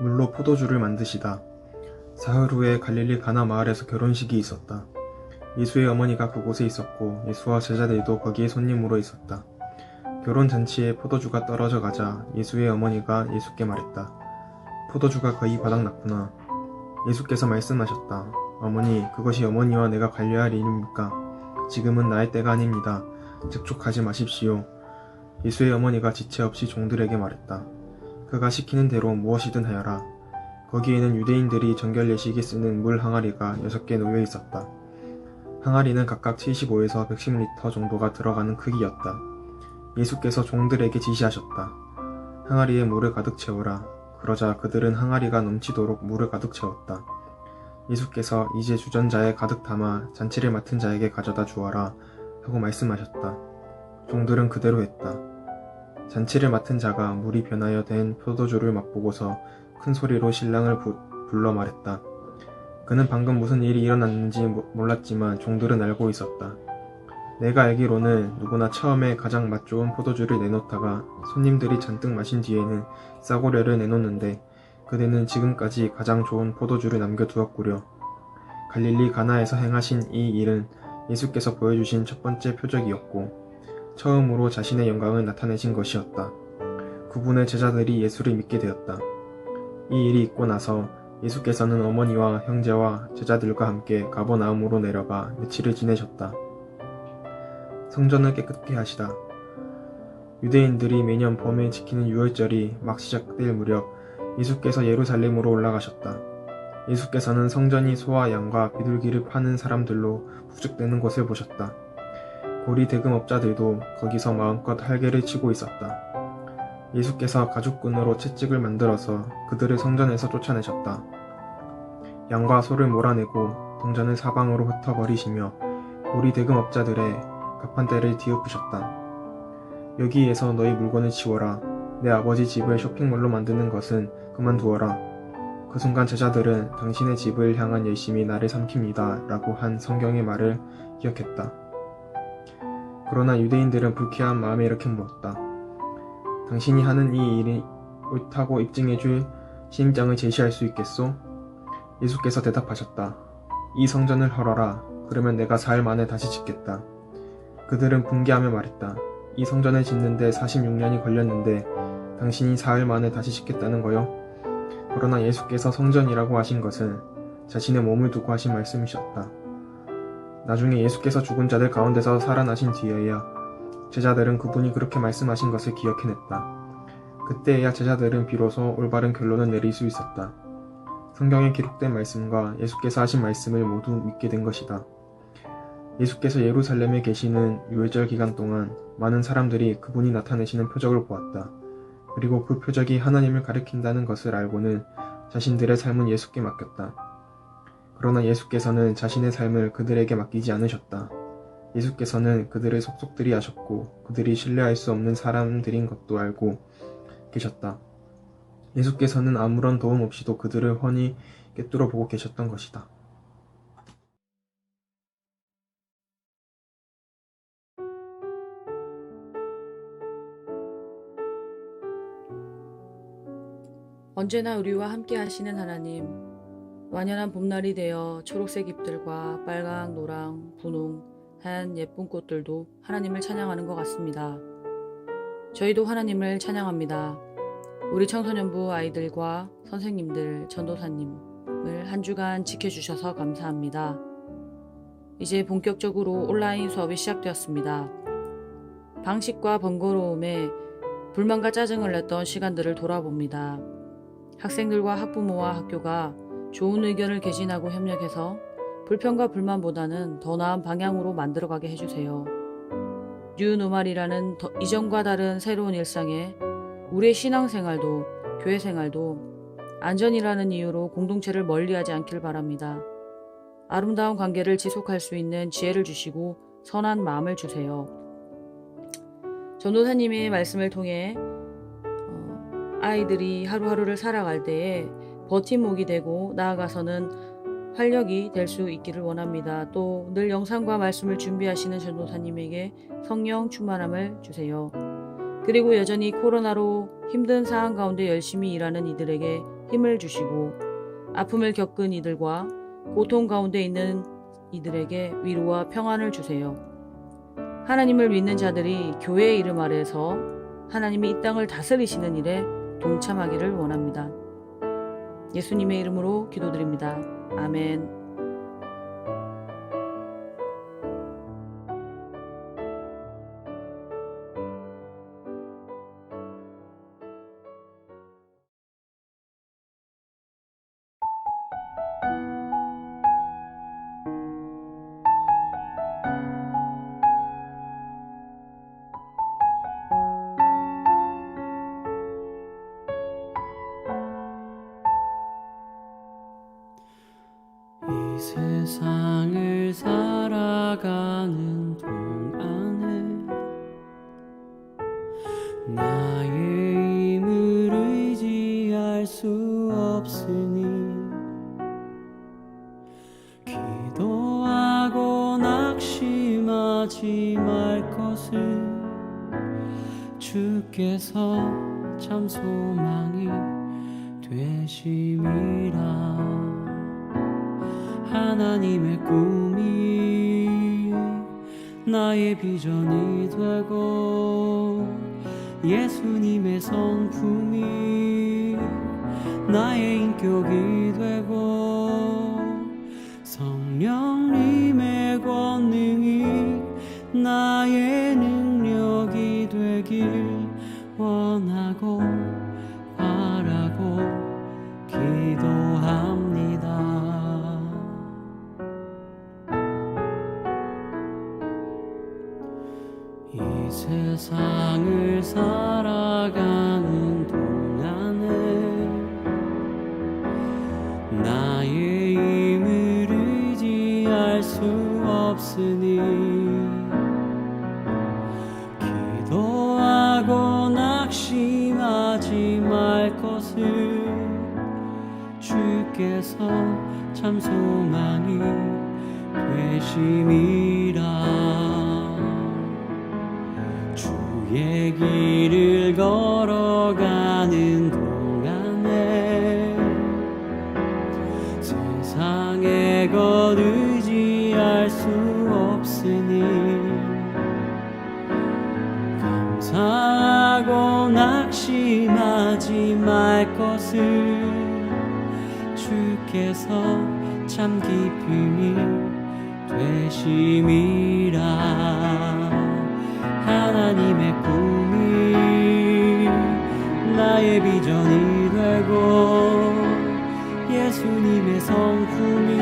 물로 포도주를 만드시다. 사흘 후에 갈릴리 가나 마을에서 결혼식이 있었다. 예수의 어머니가 그곳에 있었고 예수와 제자들도 거기에 손님으로 있었다. 결혼 잔치에 포도주가 떨어져 가자 예수의 어머니가 예수께 말했다. 포도주가 거의 바닥났구나. 예수께서 말씀하셨다. 어머니, 그것이 어머니와 내가 관리할 일입니까? 지금은 나의 때가 아닙니다. 즉촉하지 마십시오. 예수의 어머니가 지체 없이 종들에게 말했다. 그가 시키는 대로 무엇이든 하여라. 거기에는 유대인들이 정결 예식에 쓰는 물 항아리가 6개 놓여 있었다. 항아리는 각각 75에서 110리터 정도가 들어가는 크기였다. 예수께서 종들에게 지시하셨다. 항아리에 물을 가득 채우라. 그러자 그들은 항아리가 넘치도록 물을 가득 채웠다. 예수께서 이제 주전자에 가득 담아 잔치를 맡은 자에게 가져다 주어라 하고 말씀하셨다. 종들은 그대로 했다. 잔치를 맡은 자가 물이 변하여 된 포도주를 맛보고서 큰 소리로 신랑을 불러 말했다. 그는 방금 무슨 일이 일어났는지 몰랐지만 종들은 알고 있었다. 내가 알기로는 누구나 처음에 가장 맛 좋은 포도주를 내놓다가 손님들이 잔뜩 마신 뒤에는 싸구려를 내놓는데 그대는 지금까지 가장 좋은 포도주를 남겨두었구려. 갈릴리 가나에서 행하신 이 일은 예수께서 보여주신 첫 번째 표적이었고 처음으로 자신의 영광을 나타내신 것이었다. 그분의 제자들이 예수를 믿게 되었다. 이 일이 있고 나서 예수께서는 어머니와 형제와 제자들과 함께 가버나움으로 내려가 며칠을 지내셨다. 성전을 깨끗게 하시다. 유대인들이 매년 봄에 지키는 유월절이 막 시작될 무렵 예수께서 예루살렘으로 올라가셨다. 예수께서는 성전이 소와 양과 비둘기를 파는 사람들로 북적대는 것을 보셨다. 고리 대금업자들도 거기서 마음껏 활개를 치고 있었다. 예수께서 가죽끈으로 채찍을 만들어서 그들을 성전에서 쫓아내셨다. 양과 소를 몰아내고 동전을 사방으로 흩어버리시며 고리 대금업자들의 가판대를 뒤엎으셨다. 여기에서 너희 물건을 치워라. 내 아버지 집을 쇼핑몰로 만드는 것은 그만두어라. 그 순간 제자들은 당신의 집을 향한 열심이 나를 삼킵니다 라고 한 성경의 말을 기억했다. 그러나 유대인들은 불쾌한 마음에 이렇게 물었다. 당신이 하는 이 일이 옳다고 입증해줄 시임장을 제시할 수 있겠소? 예수께서 대답하셨다. 이 성전을 헐어라. 그러면 내가 4일 만에 다시 짓겠다. 그들은 분개하며 말했다. 이 성전을 짓는데 46년이 걸렸는데 당신이 4일 만에 다시 짓겠다는 거요? 그러나 예수께서 성전이라고 하신 것은 자신의 몸을 두고 하신 말씀이셨다. 나중에 예수께서 죽은 자들 가운데서 살아나신 뒤에야 제자들은 그분이 그렇게 말씀하신 것을 기억해냈다. 그때에야 제자들은 비로소 올바른 결론을 내릴 수 있었다. 성경에 기록된 말씀과 예수께서 하신 말씀을 모두 믿게 된 것이다. 예수께서 예루살렘에 계시는 유월절 기간 동안 많은 사람들이 그분이 나타내시는 표적을 보았다. 그리고 그 표적이 하나님을 가리킨다는 것을 알고는 자신들의 삶은 예수께 맡겼다. 그러나 예수께서는 자신의 삶을 그들에게 맡기지 않으셨다. 예수께서는 그들을 속속들이 하셨고 그들이 신뢰할 수 없는 사람들인 것도 알고 계셨다. 예수께서는 아무런 도움 없이도 그들을 훤히 꿰뚫어 보고 계셨던 것이다. 언제나 우리와 함께 하시는 하나님, 완연한 봄날이 되어 초록색 잎들과 빨강, 노랑, 분홍, 하얀 예쁜 꽃들도 하나님을 찬양하는 것 같습니다. 저희도 하나님을 찬양합니다. 우리 청소년부 아이들과 선생님들, 전도사님을 한 주간 지켜주셔서 감사합니다. 이제 본격적으로 온라인 수업이 시작되었습니다. 방식과 번거로움에 불만과 짜증을 냈던 시간들을 돌아봅니다. 학생들과 학부모와 학교가 좋은 의견을 개진하고 협력해서 불편과 불만보다는 더 나은 방향으로 만들어가게 해주세요. 뉴노멀이라는 이전과 다른 새로운 일상에 우리의 신앙생활도 교회생활도 안전이라는 이유로 공동체를 멀리하지 않길 바랍니다. 아름다운 관계를 지속할 수 있는 지혜를 주시고 선한 마음을 주세요. 전도사님의 말씀을 통해 아이들이 하루하루를 살아갈 때에 버팀목이 되고 나아가서는 활력이 될 수 있기를 원합니다. 또 늘 영상과 말씀을 준비하시는 전도사님에게 성령 충만함을 주세요. 그리고 여전히 코로나로 힘든 상황 가운데 열심히 일하는 이들에게 힘을 주시고 아픔을 겪은 이들과 고통 가운데 있는 이들에게 위로와 평안을 주세요. 하나님을 믿는 자들이 교회의 이름 아래서 하나님이 이 땅을 다스리시는 일에 동참하기를 원합니다. 예수님의 이름으로 기도드립니다. 아멘. 이 세상을 살아가는 동안에 나의 힘을 의지할 수 없으니 기도하고 낙심하지 말 것을 주께서 참 소망이 되심이라. 하나님의 꿈이 나의 비전이 되고 예수님의 성품이 나의 인격이 되고 성령님의 권능이 나의 능력이 되길 원하고 바라고 기도합니다. 이 세상을 살아가는 동안에 나의 힘을 의지할 수 없으니 기도하고 낙심하지 말 것을 주께서 참 소망이 되심이라. 주의 길을 걸어가는 동안에 세상의 것 의지할 수 없으니 감사하고 낙심하지 말 것을 주께서 참 기쁨이 되심이라. 하나님의 꿈이 나의 비전이 되고 예수님의 성품이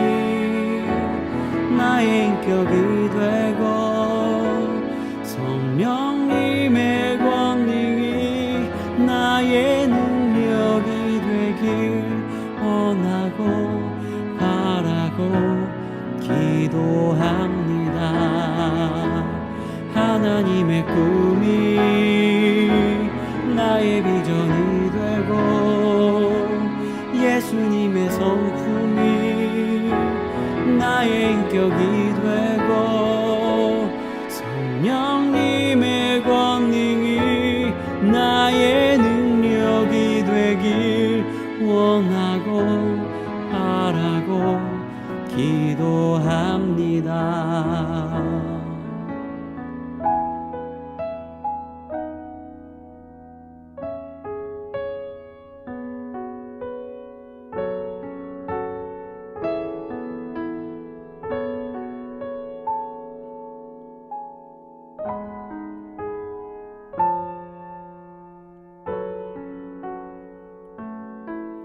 나의 인격이 되고 성령님의 권능이 나의 능력이 되길 원하고 바라고 기도합니다. 하나님의 꿈이 나의 비전이 되고 예수님의 성품이 나의 인격이 되고 성령님의 권능이 나의 능력이 되길 원하고 바라고 기도합니다.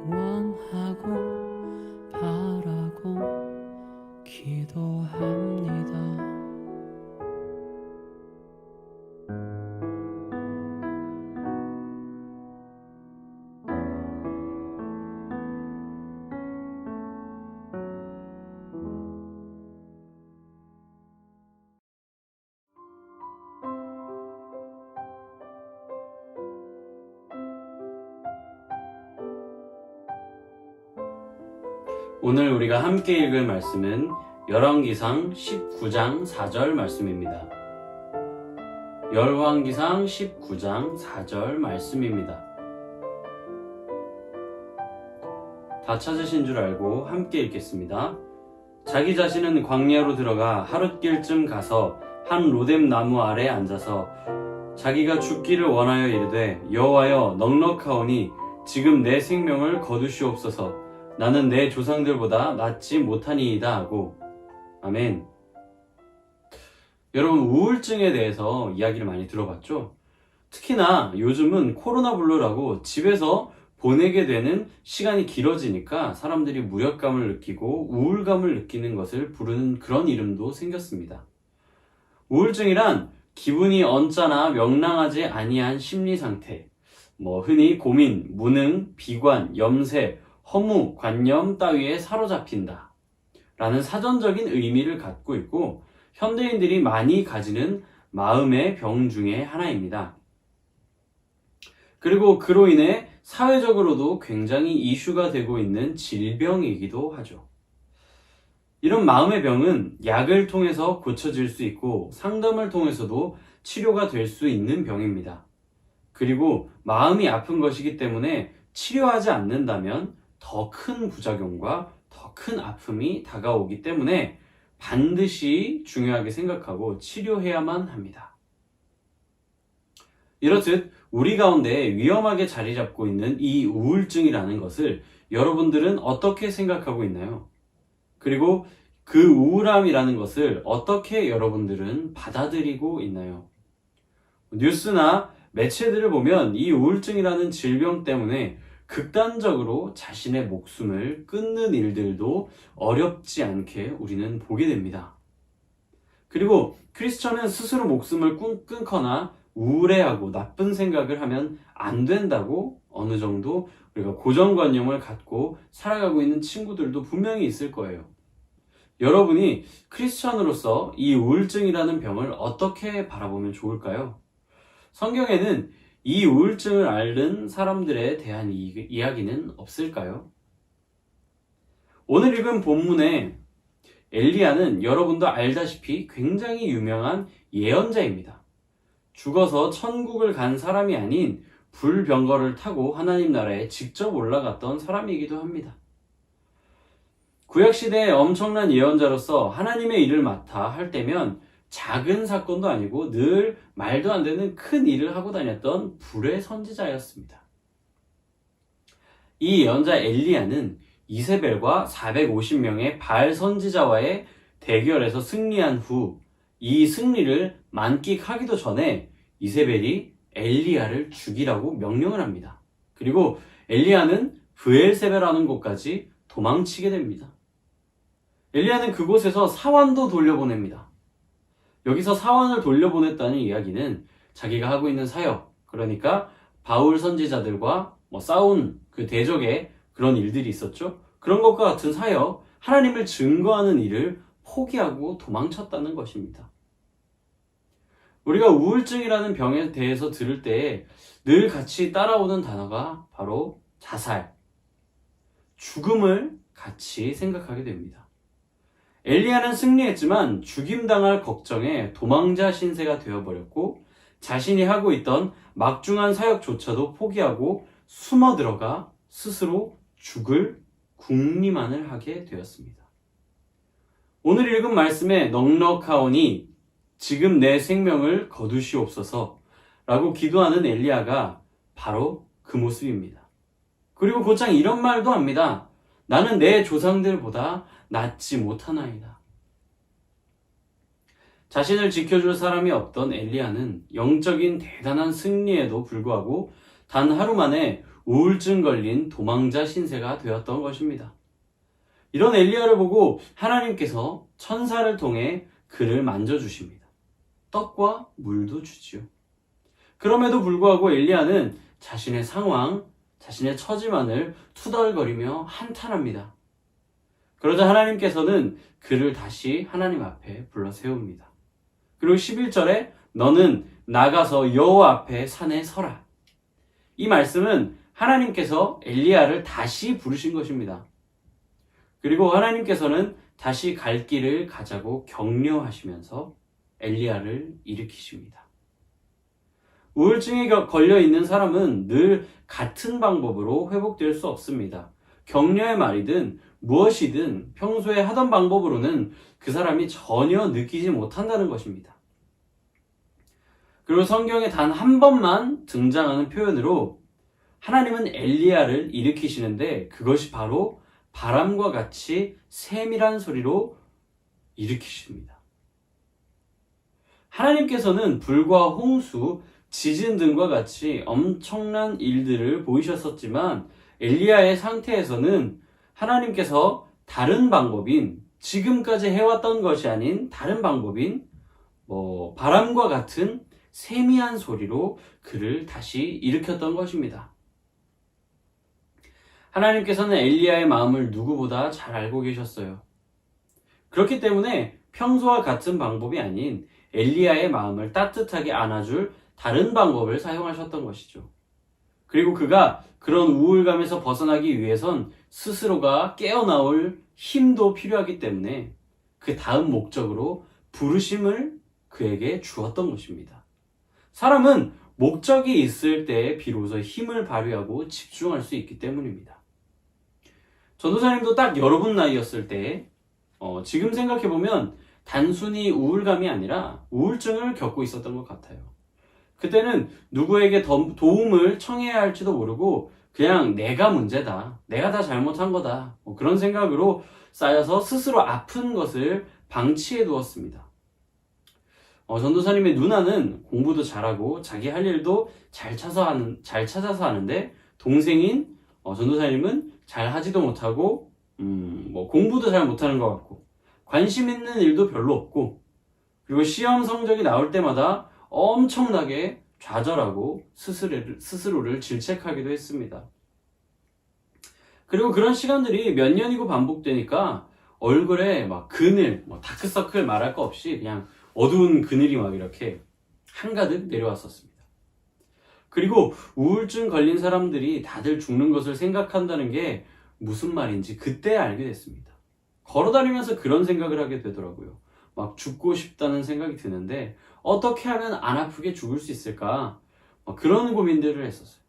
원하고 바라고 기도합니다. 오늘 우리가 함께 읽을 말씀은 열왕기상 19장 4절 말씀입니다. 열왕기상 19장 4절 말씀입니다. 다 찾으신 줄 알고 함께 읽겠습니다. 자기 자신은 광야로 들어가 하룻길쯤 가서 한 로뎀 나무 아래 앉아서 자기가 죽기를 원하여 이르되 여호와여 넉넉하오니 지금 내 생명을 거두시옵소서. 나는 내 조상들보다 낫지 못하니이다 하고. 아멘. 여러분, 우울증에 대해서 이야기를 많이 들어봤죠? 특히나 요즘은 코로나 블루라고 집에서 보내게 되는 시간이 길어지니까 사람들이 무력감을 느끼고 우울감을 느끼는 것을 부르는 그런 이름도 생겼습니다. 우울증이란 기분이 언짢아 명랑하지 아니한 심리 상태, 흔히 고민, 무능, 비관, 염세, 허무, 관념 따위에 사로잡힌다 라는 사전적인 의미를 갖고 있고 현대인들이 많이 가지는 마음의 병 중에 하나입니다. 그리고 그로 인해 사회적으로도 굉장히 이슈가 되고 있는 질병이기도 하죠. 이런 마음의 병은 약을 통해서 고쳐질 수 있고 상담을 통해서도 치료가 될 수 있는 병입니다. 그리고 마음이 아픈 것이기 때문에 치료하지 않는다면 더 큰 부작용과 더 큰 아픔이 다가오기 때문에 반드시 중요하게 생각하고 치료해야만 합니다. 이렇듯 우리 가운데 위험하게 자리 잡고 있는 이 우울증이라는 것을 여러분들은 어떻게 생각하고 있나요? 그리고 그 우울함이라는 것을 어떻게 여러분들은 받아들이고 있나요? 뉴스나 매체들을 보면 이 우울증이라는 질병 때문에 극단적으로 자신의 목숨을 끊는 일들도 어렵지 않게 우리는 보게 됩니다. 그리고 크리스천은 스스로 목숨을 끊거나 우울해하고 나쁜 생각을 하면 안 된다고 어느 정도 우리가 고정관념을 갖고 살아가고 있는 친구들도 분명히 있을 거예요. 여러분이 크리스천으로서 이 우울증이라는 병을 어떻게 바라보면 좋을까요? 성경에는 이 우울증을 앓는 사람들에 대한 이야기는 없을까요? 오늘 읽은 본문에 엘리야는 여러분도 알다시피 굉장히 유명한 예언자입니다. 죽어서 천국을 간 사람이 아닌 불병거를 타고 하나님 나라에 직접 올라갔던 사람이기도 합니다. 구약시대의 엄청난 예언자로서 하나님의 일을 맡아 할 때면 작은 사건도 아니고 늘 말도 안 되는 큰 일을 하고 다녔던 불의 선지자였습니다. 이 예언자 엘리야는 이세벨과 450명의 바알 선지자와의 대결에서 승리한 후 이 승리를 만끽하기도 전에 이세벨이 엘리야를 죽이라고 명령을 합니다. 그리고 엘리야는 브엘세베라는 곳까지 도망치게 됩니다. 엘리야는 그곳에서 사환도 돌려보냅니다. 여기서 사환을 돌려보냈다는 이야기는 자기가 하고 있는 사역, 그러니까 바울 선지자들과 싸운 그 대적의 그런 일들이 있었죠. 그런 것과 같은 사역, 하나님을 증거하는 일을 포기하고 도망쳤다는 것입니다. 우리가 우울증이라는 병에 대해서 들을 때 늘 같이 따라오는 단어가 바로 자살, 죽음을 같이 생각하게 됩니다. 엘리야는 승리했지만 죽임당할 걱정에 도망자 신세가 되어버렸고 자신이 하고 있던 막중한 사역조차도 포기하고 숨어 들어가 스스로 죽을 궁리만을 하게 되었습니다. 오늘 읽은 말씀에 넉넉하오니 지금 내 생명을 거두시옵소서 라고 기도하는 엘리야가 바로 그 모습입니다. 그리고 곧장 이런 말도 합니다. 나는 내 조상들보다 낫지 못하나이다. 자신을 지켜줄 사람이 없던 엘리야는 영적인 대단한 승리에도 불구하고 단 하루 만에 우울증 걸린 도망자 신세가 되었던 것입니다. 이런 엘리야를 보고 하나님께서 천사를 통해 그를 만져주십니다. 떡과 물도 주지요. 그럼에도 불구하고 엘리야는 자신의 상황, 자신의 처지만을 투덜거리며 한탄합니다. 그러자 하나님께서는 그를 다시 하나님 앞에 불러 세웁니다. 그리고 11절에 너는 나가서 여호와 앞에 산에 서라. 이 말씀은 하나님께서 엘리야를 다시 부르신 것입니다. 그리고 하나님께서는 다시 갈 길을 가자고 격려하시면서 엘리야를 일으키십니다. 우울증에 걸려 있는 사람은 늘 같은 방법으로 회복될 수 없습니다. 격려의 말이든 무엇이든 평소에 하던 방법으로는 그 사람이 전혀 느끼지 못한다는 것입니다. 그리고 성경에 단 한 번만 등장하는 표현으로 하나님은 엘리야를 일으키시는데 그것이 바로 바람과 같이 세밀한 소리로 일으키십니다. 하나님께서는 불과 홍수, 지진 등과 같이 엄청난 일들을 보이셨었지만 엘리야의 상태에서는 하나님께서 다른 방법인, 지금까지 해왔던 것이 아닌 다른 방법인 바람과 같은 세미한 소리로 그를 다시 일으켰던 것입니다. 하나님께서는 엘리야의 마음을 누구보다 잘 알고 계셨어요. 그렇기 때문에 평소와 같은 방법이 아닌 엘리야의 마음을 따뜻하게 안아줄 다른 방법을 사용하셨던 것이죠. 그리고 그가 그런 우울감에서 벗어나기 위해선 스스로가 깨어나올 힘도 필요하기 때문에 그 다음 목적으로 부르심을 그에게 주었던 것입니다. 사람은 목적이 있을 때 비로소 힘을 발휘하고 집중할 수 있기 때문입니다. 전도사님도 딱 여러분 나이였을 때 지금 생각해보면 단순히 우울감이 아니라 우울증을 겪고 있었던 것 같아요. 그때는 누구에게 도움을 청해야 할지도 모르고 그냥 내가 문제다, 내가 다 잘못한 거다, 그런 생각으로 쌓여서 스스로 아픈 것을 방치해 두었습니다. 전도사님의 누나는 공부도 잘하고 자기 할 일도 잘 찾아서 하는데 동생인 전도사님은 잘 하지도 못하고 공부도 잘 못하는 것 같고 관심 있는 일도 별로 없고 그리고 시험 성적이 나올 때마다 엄청나게 좌절하고 스스로를 질책하기도 했습니다. 그리고 그런 시간들이 몇 년이고 반복되니까 얼굴에 막 그늘, 다크서클 말할 거 없이 그냥 어두운 그늘이 막 이렇게 한가득 내려왔었습니다. 그리고 우울증 걸린 사람들이 다들 죽는 것을 생각한다는 게 무슨 말인지 그때 알게 됐습니다. 걸어다니면서 그런 생각을 하게 되더라고요. 막 죽고 싶다는 생각이 드는데 어떻게 하면 안 아프게 죽을 수 있을까? 그런 고민들을 했었어요.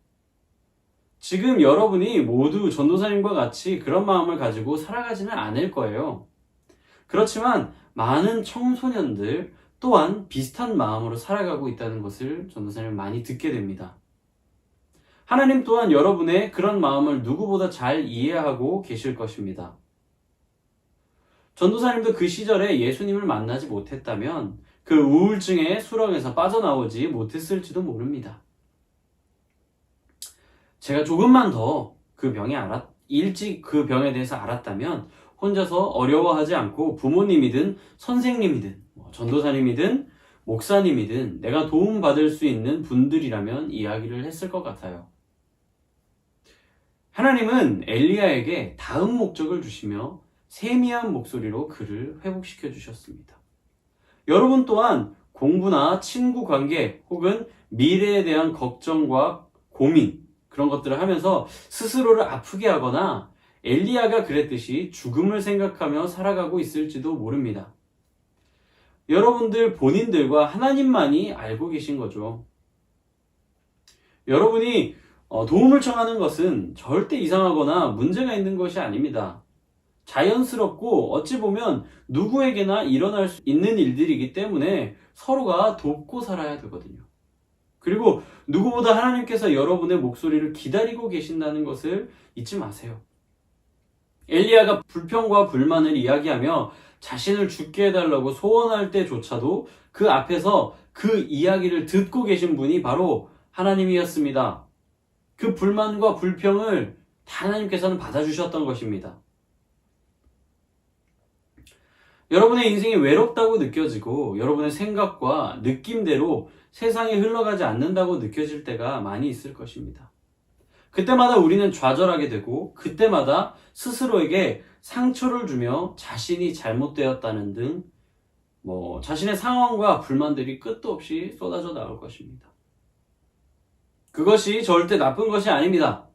지금 여러분이 모두 전도사님과 같이 그런 마음을 가지고 살아가지는 않을 거예요. 그렇지만 많은 청소년들 또한 비슷한 마음으로 살아가고 있다는 것을 전도사님은 많이 듣게 됩니다. 하나님 또한 여러분의 그런 마음을 누구보다 잘 이해하고 계실 것입니다. 전도사님도 그 시절에 예수님을 만나지 못했다면 그 우울증의 수렁에서 빠져나오지 못했을지도 모릅니다. 제가 조금만 더 일찍 그 병에 대해서 알았다면 혼자서 어려워하지 않고 부모님이든 선생님이든 전도사님이든 목사님이든 내가 도움받을 수 있는 분들이라면 이야기를 했을 것 같아요. 하나님은 엘리야에게 다음 목적을 주시며 세미한 목소리로 그를 회복시켜 주셨습니다. 여러분 또한 공부나 친구 관계 혹은 미래에 대한 걱정과 고민 그런 것들을 하면서 스스로를 아프게 하거나 엘리야가 그랬듯이 죽음을 생각하며 살아가고 있을지도 모릅니다. 여러분들 본인들과 하나님만이 알고 계신 거죠. 여러분이 도움을 청하는 것은 절대 이상하거나 문제가 있는 것이 아닙니다. 자연스럽고 어찌 보면 누구에게나 일어날 수 있는 일들이기 때문에 서로가 돕고 살아야 되거든요. 그리고 누구보다 하나님께서 여러분의 목소리를 기다리고 계신다는 것을 잊지 마세요. 엘리야가 불평과 불만을 이야기하며 자신을 죽게 해달라고 소원할 때조차도 그 앞에서 그 이야기를 듣고 계신 분이 바로 하나님이었습니다. 그 불만과 불평을 하나님께서는 받아주셨던 것입니다. 여러분의 인생이 외롭다고 느껴지고 여러분의 생각과 느낌대로 세상이 흘러가지 않는다고 느껴질 때가 많이 있을 것입니다. 그때마다 우리는 좌절하게 되고 그때마다 스스로에게 상처를 주며 자신이 잘못되었다는 등 자신의 상황과 불만들이 끝도 없이 쏟아져 나올 것입니다. 그것이 절대 나쁜 것이 아닙니다.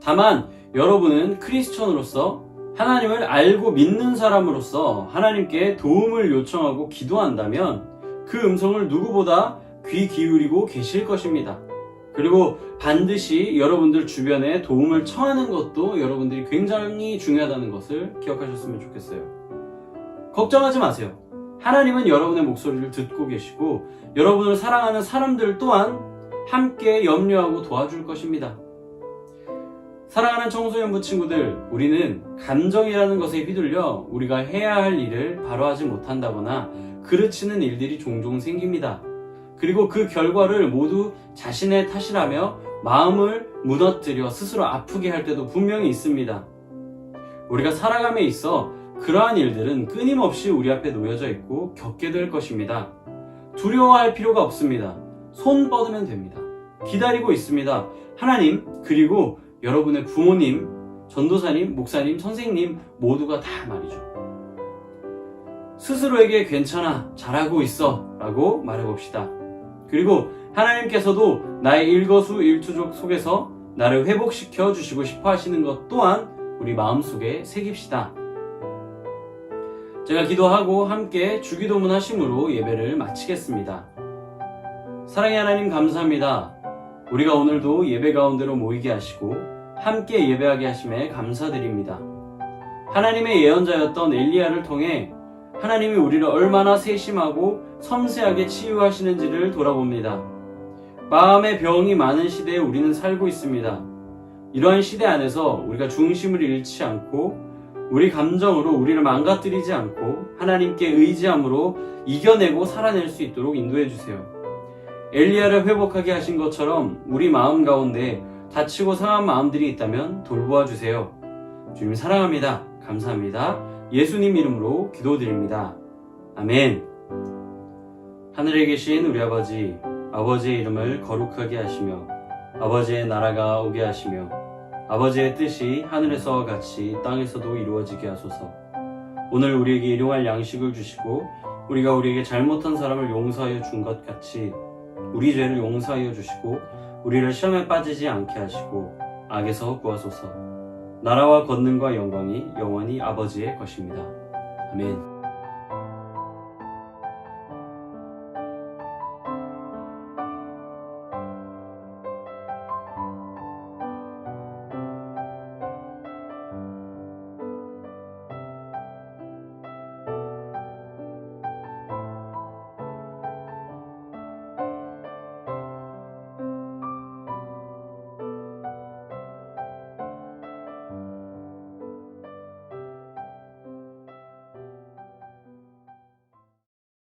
다만 여러분은 크리스천으로서 하나님을 알고 믿는 사람으로서 하나님께 도움을 요청하고 기도한다면 그 음성을 누구보다 귀 기울이고 계실 것입니다. 그리고 반드시 여러분들 주변에 도움을 청하는 것도 여러분들이 굉장히 중요하다는 것을 기억하셨으면 좋겠어요. 걱정하지 마세요. 하나님은 여러분의 목소리를 듣고 계시고 여러분을 사랑하는 사람들 또한 함께 염려하고 도와줄 것입니다. 사랑하는 청소년부 친구들, 우리는 감정이라는 것에 휘둘려 우리가 해야 할 일을 바로 하지 못한다거나 그르치는 일들이 종종 생깁니다. 그리고 그 결과를 모두 자신의 탓이라며 마음을 무너뜨려 스스로 아프게 할 때도 분명히 있습니다. 우리가 살아감에 있어 그러한 일들은 끊임없이 우리 앞에 놓여져 있고 겪게 될 것입니다. 두려워할 필요가 없습니다. 손 뻗으면 됩니다. 기다리고 있습니다. 하나님, 그리고 여러분의 부모님, 전도사님, 목사님, 선생님 모두가 다 말이죠. 스스로에게 괜찮아, 잘하고 있어 라고 말해봅시다. 그리고 하나님께서도 나의 일거수일투족 속에서 나를 회복시켜 주시고 싶어 하시는 것 또한 우리 마음속에 새깁시다. 제가 기도하고 함께 주기도문 하심으로 예배를 마치겠습니다. 사랑의 하나님 감사합니다. 우리가 오늘도 예배 가운데로 모이게 하시고 함께 예배하게 하심에 감사드립니다. 하나님의 예언자였던 엘리야를 통해 하나님이 우리를 얼마나 세심하고 섬세하게 치유하시는지를 돌아봅니다. 마음의 병이 많은 시대에 우리는 살고 있습니다. 이러한 시대 안에서 우리가 중심을 잃지 않고 우리 감정으로 우리를 망가뜨리지 않고 하나님께 의지함으로 이겨내고 살아낼 수 있도록 인도해 주세요. 엘리야를 회복하게 하신 것처럼 우리 마음 가운데 다치고 상한 마음들이 있다면 돌보아 주세요. 주님 사랑합니다. 감사합니다. 예수님 이름으로 기도드립니다. 아멘. 하늘에 계신 우리 아버지, 아버지의 이름을 거룩하게 하시며 아버지의 나라가 오게 하시며 아버지의 뜻이 하늘에서와 같이 땅에서도 이루어지게 하소서. 오늘 우리에게 일용할 양식을 주시고 우리가 우리에게 잘못한 사람을 용서하여 준 것 같이 우리 죄를 용서하여 주시고 우리를 시험에 빠지지 않게 하시고 악에서 구하소서. 나라와 권능과 영광이 영원히 아버지의 것입니다. 아멘.